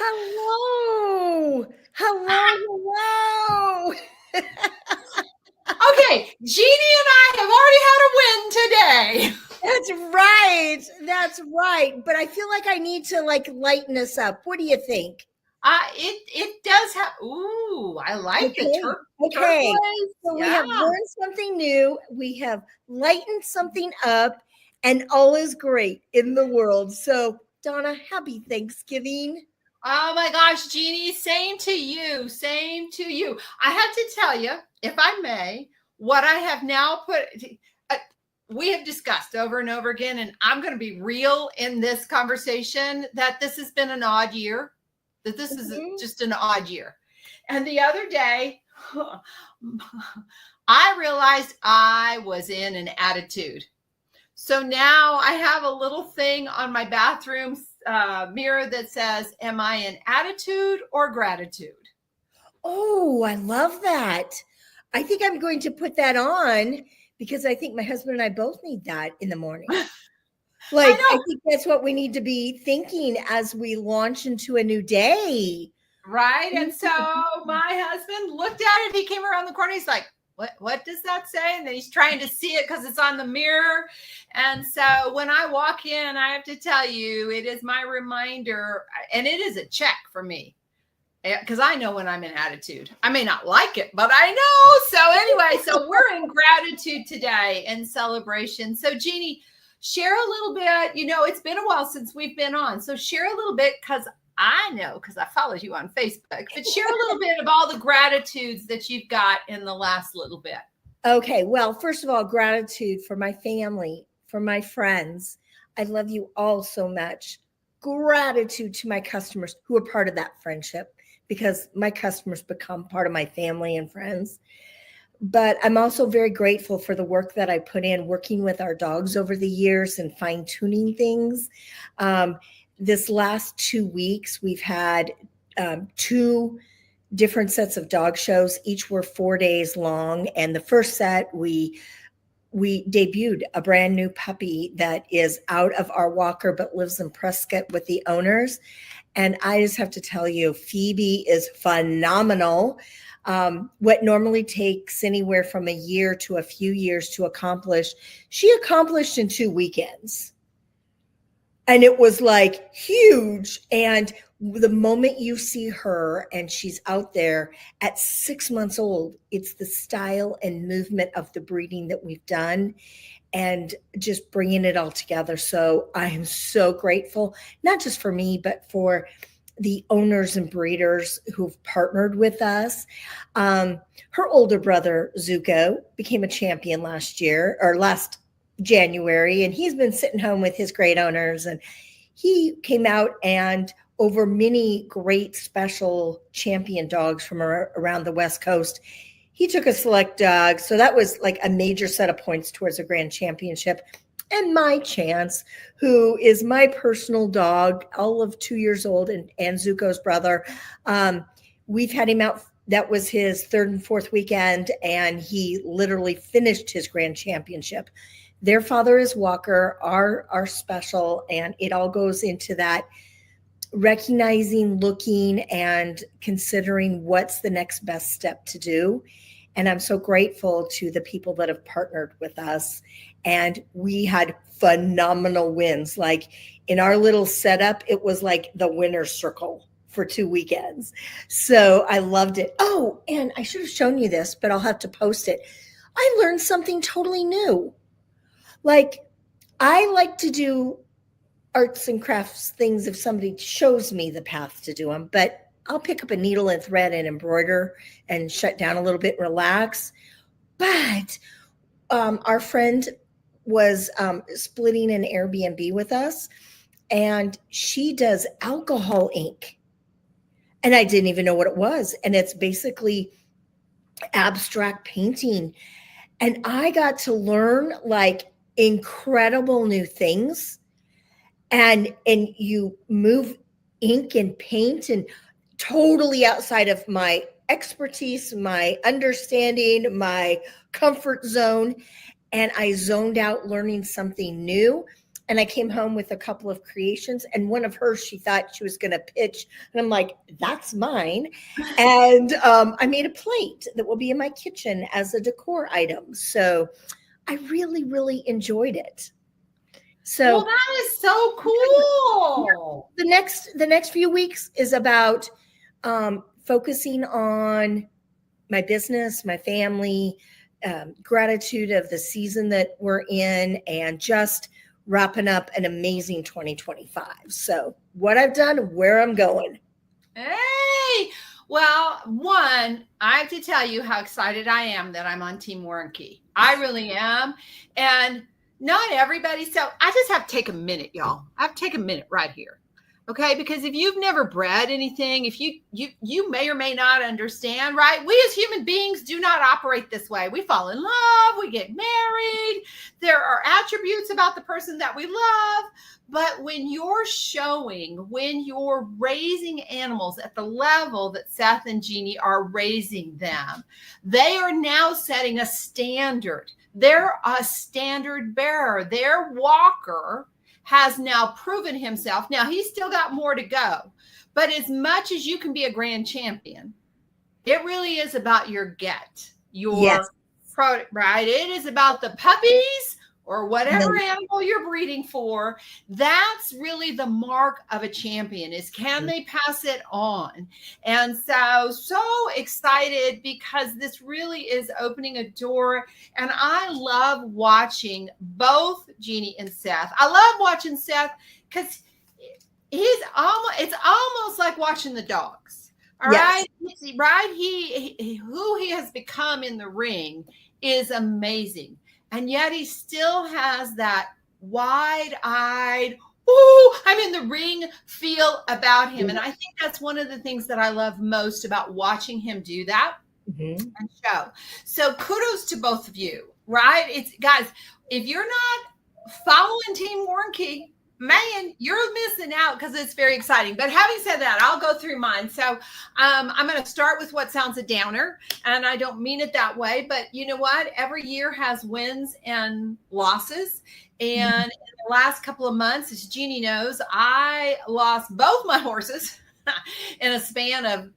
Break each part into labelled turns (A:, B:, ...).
A: Hello. Hello. Hello.
B: Okay, Jeannie and I have already had a win today.
A: That's right. That's right. But I feel like I need to lighten us up. What do you think?
B: It does have. Ooh, I like the
A: Okay. Okay.
B: turquoise.
A: So we
B: Yeah.
A: have learned something new. We have lightened something up, and all is great in the world. So, Donna, happy Thanksgiving.
B: Oh my gosh, Jeannie, same to you. Same to you. I have to tell you, if I may, what I have now put. Uh, we have discussed over and over again, and I'm going to be real in this conversation that this has been an odd year. That this is
A: Mhm.
B: just an odd year. And the other day, I realized I was in an attitude. So now I have a little thing on my bathroom mirror that says, "Am I in attitude or gratitude?"
A: Oh, I love that. I think I'm going to put that on because I think my husband and I both need that in the morning.
B: I
A: I
B: know,
A: think that's what we need to be thinking as we launch into a new day.
B: right? And so my husband looked at it. He came around the corner. He's like, "What does that say?" And then he's trying to see it because it's on the mirror. And so when I walk in, I have to tell you, it is my reminder, and it is a check for me because I know when I'm in attitude. I may not like it, but I know. So anyway, so we're in gratitude today and celebration. So Jeannie, share a little bit. It's been a while since we've been on. So share a little bit because I know because I followed you on Facebook, but share a little bit of all the gratitudes that you've got in the last little bit.
A: Okay, well, first of all, gratitude for my family, for my friends. I love you all so much. Gratitude to my customers who are part of that friendship because my customers become part of my family and friends. But I'm also very grateful for the work that I put in working with our dogs over the years and fine tuning things. Um, this last 2 weeks, we've had two different sets of dog shows. Each were 4 days long, and the first set we debuted a brand new puppy that is out of our walker but lives in Prescott with the owners. And I just have to tell you, Phoebe is phenomenal. What normally takes anywhere from a year to a few years to accomplish, she accomplished in 2 weekends. And it was like huge. And the moment you see her and she's out there at 6 months old, it's the style and movement of the breeding that we've done and just bringing it all together. So I am so grateful, not just for me, but for the owners and breeders who've partnered with us. Her older brother, Zuko, became a champion last year or last January, and he's been sitting home with his great owners. And he came out and over many great special champion dogs from around the West Coast, he took a select dog. So that was like a major set of points towards a grand championship. And my chance, who is my personal dog, all of 2 years old, and Zuko's brother. We've had him out. That was his third and fourth weekend, and he literally finished his grand championship. Their father is Walker, our special, and it all goes into that recognizing, looking, and considering what's the next best step to do. And I'm so grateful to the people that have partnered with us. And we had phenomenal wins. Like in our little setup, it was like the winner's circle for 2 weekends. So I loved it. Oh, and I should have shown you this, but I'll have to post it. I learned something totally new. Like, I like to do arts and crafts things if somebody shows me the path to do them, but I'll pick up a needle and thread and embroider and shut down a little bit and relax. But our friend was splitting an Airbnb with us, and she does alcohol ink. And I didn't even know what it was. And it's basically abstract painting. And I got to learn like incredible new things. And you move ink and paint and totally outside of my expertise, my understanding, my comfort zone. And I zoned out learning something new. And I came home with a couple of creations, and one of hers, she thought she was going to pitch. And I'm like, that's mine. And I made a plate that will be in my kitchen as a decor item. So I really, really enjoyed it. So
B: well, that is so cool.
A: the next few weeks is about focusing on my business, my family, gratitude of the season that we're in, and just wrapping up an amazing 2025. So what I've done, where I'm going.
B: Hey, well, one, I have to tell you how excited I am that I'm on Team Warranty. I really am. And not everybody. So I just have to take a minute, y'all. I have to take a minute right here. Okay. Because if you've never bred anything, if you may or may not understand, right? We as human beings do not operate this way. We fall in love, we get married. There are attributes about the person that we love. But when you're raising animals at the level that Seth and Jeannie are raising them, they are now setting a standard. They're a standard bearer. Their walker has now proven himself. Now, he's still got more to go. But as much as you can be a grand champion, it really is about your right? It is about the puppies or whatever animal you're breeding for. That's really the mark of a champion, is can they pass it on? And so excited, because this really is opening a door. And I love watching both Jeannie and Seth. I love watching Seth because it's almost like watching the dogs. All right. Right. Who he has become in the ring is amazing. And yet he still has that wide-eyed, I'm in the ring feel about him. And I think that's one of the things that I love most about watching him do that and show. So kudos to both of you, right? It's, guys, if you're not following Team Warranty, man, you're missing out, because it's very exciting. But having said that, I'll go through mine. So I'm going to start with what sounds a downer, and I don't mean it that way. But you know what? Every year has wins and losses. And in the last couple of months, as Jeannie knows, I lost both my horses in a span of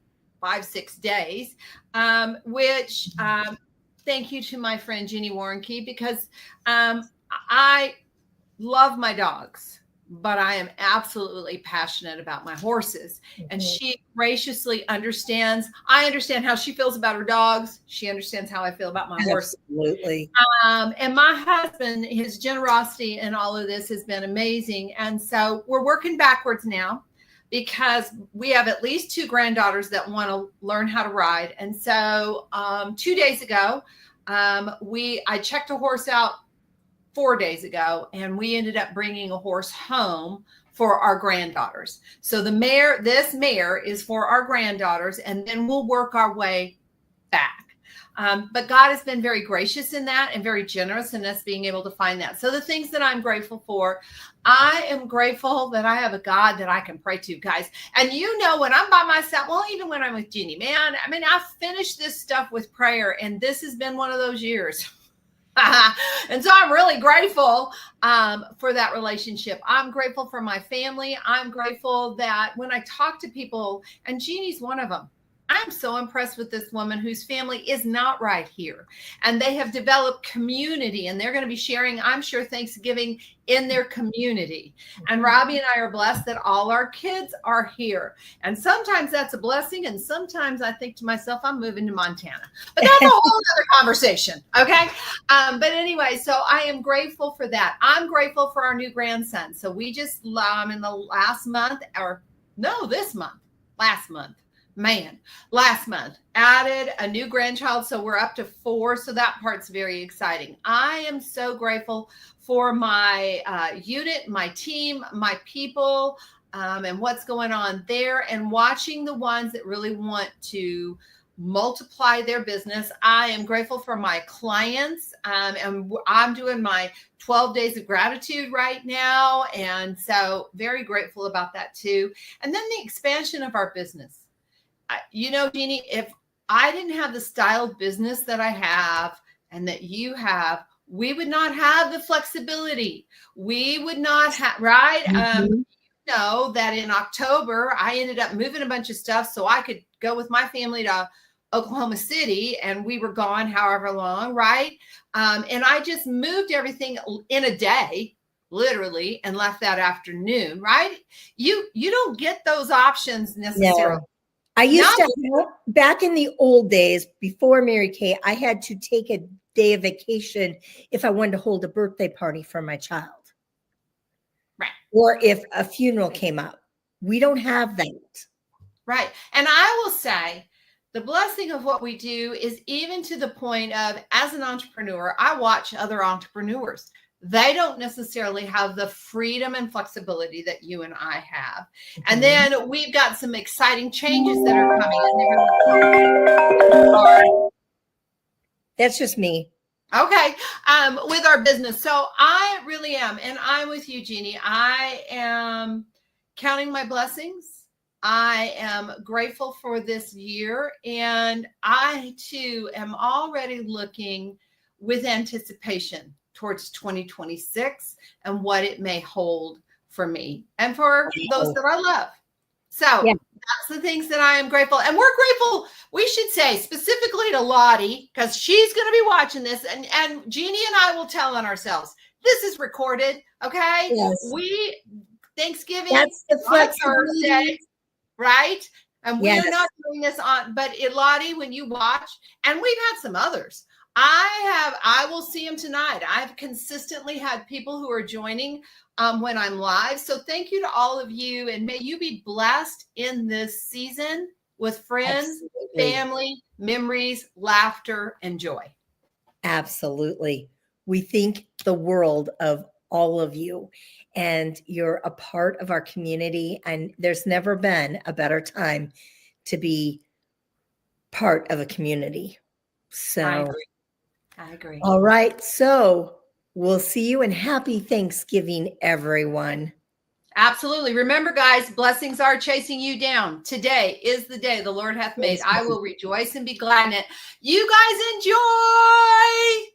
B: 5-6 days, which thank you to my friend Jeannie Warranty, because I love my dogs, but I am absolutely passionate about my horses. And she graciously understands. I understand how she feels about her dogs. She understands how I feel about my horses.
A: Absolutely.
B: And my husband, his generosity in all of this has been amazing. And so we're working backwards now, because we have at least 2 granddaughters that want to learn how to ride. And so 2 days ago, I checked a horse out 4 days ago, and we ended up bringing a horse home for our granddaughters. So this mare is for our granddaughters, and then we'll work our way back. But God has been very gracious in that, and very generous in us being able to find that. So the things that I'm grateful for, I am grateful that I have a God that I can pray to, guys. And you know, when I'm by myself, well, even when I'm with Jeannie, man, I mean, I finished this stuff with prayer, and this has been one of those years. And so I'm really grateful for that relationship. I'm grateful for my family. I'm grateful that when I talk to people, and Jeannie's one of them, I'm so impressed with this woman whose family is not right here. And they have developed community, and they're going to be sharing, I'm sure, Thanksgiving in their community. And Robbie and I are blessed that all our kids are here. And sometimes that's a blessing. And sometimes I think to myself, I'm moving to Montana. But that's a whole other conversation. Okay. But anyway, so I am grateful for that. I'm grateful for our new grandson. So we just, in the last month, last month added a new grandchild. So we're up to 4. So that part's very exciting. I am so grateful for my unit, my team, my people, and what's going on there, and watching the ones that really want to multiply their business. I am grateful for my clients, and I'm doing my 12 days of gratitude right now. And so very grateful about that too. And then the expansion of our business. You know, Jeannie, if I didn't have the style of business that I have and that you have, we would not have the flexibility. We would not have, right? Know that in October, I ended up moving a bunch of stuff so I could go with my family to Oklahoma City, and we were gone however long, right? And I just moved everything in a day, literally, and left that afternoon, right? You don't get those options necessarily.
A: No. I used to, back in the old days, before Mary Kay, I had to take a day of vacation if I wanted to hold a birthday party for my child.
B: Right.
A: Or if a funeral came up. We don't have that.
B: Right. And I will say the blessing of what we do is even to the point of, as an entrepreneur, I watch other entrepreneurs. They don't necessarily have the freedom and flexibility that you and I have. And then we've got some exciting changes that are coming.
A: That's just me.
B: Okay. With our business. So I really am. And I'm with you, Jeannie. I am counting my blessings. I am grateful for this year. And I too am already looking with anticipation towards 2026 and what it may hold for me and for those that I love. So that's the things that I am grateful. And we're grateful, we should say, specifically to Lottie, because she's going to be watching this. And Jeannie and I will tell on ourselves. This is recorded, okay?
A: Yes.
B: Thanksgiving,
A: that's the
B: Thursday, right? And we're not doing this on, but Lottie, when you watch, and we've had some others. I will see them tonight. I've consistently had people who are joining when I'm live. So thank you to all of you. And may you be blessed in this season with friends, family, memories, laughter, and joy.
A: Absolutely. We think the world of all of you, and you're a part of our community. And there's never been a better time to be part of a community. So
B: I agree.
A: All right. So we'll see you, and happy Thanksgiving, everyone.
B: Absolutely. Remember, guys, blessings are chasing you down. Today is the day the Lord hath made. I will rejoice and be glad in it. You guys enjoy.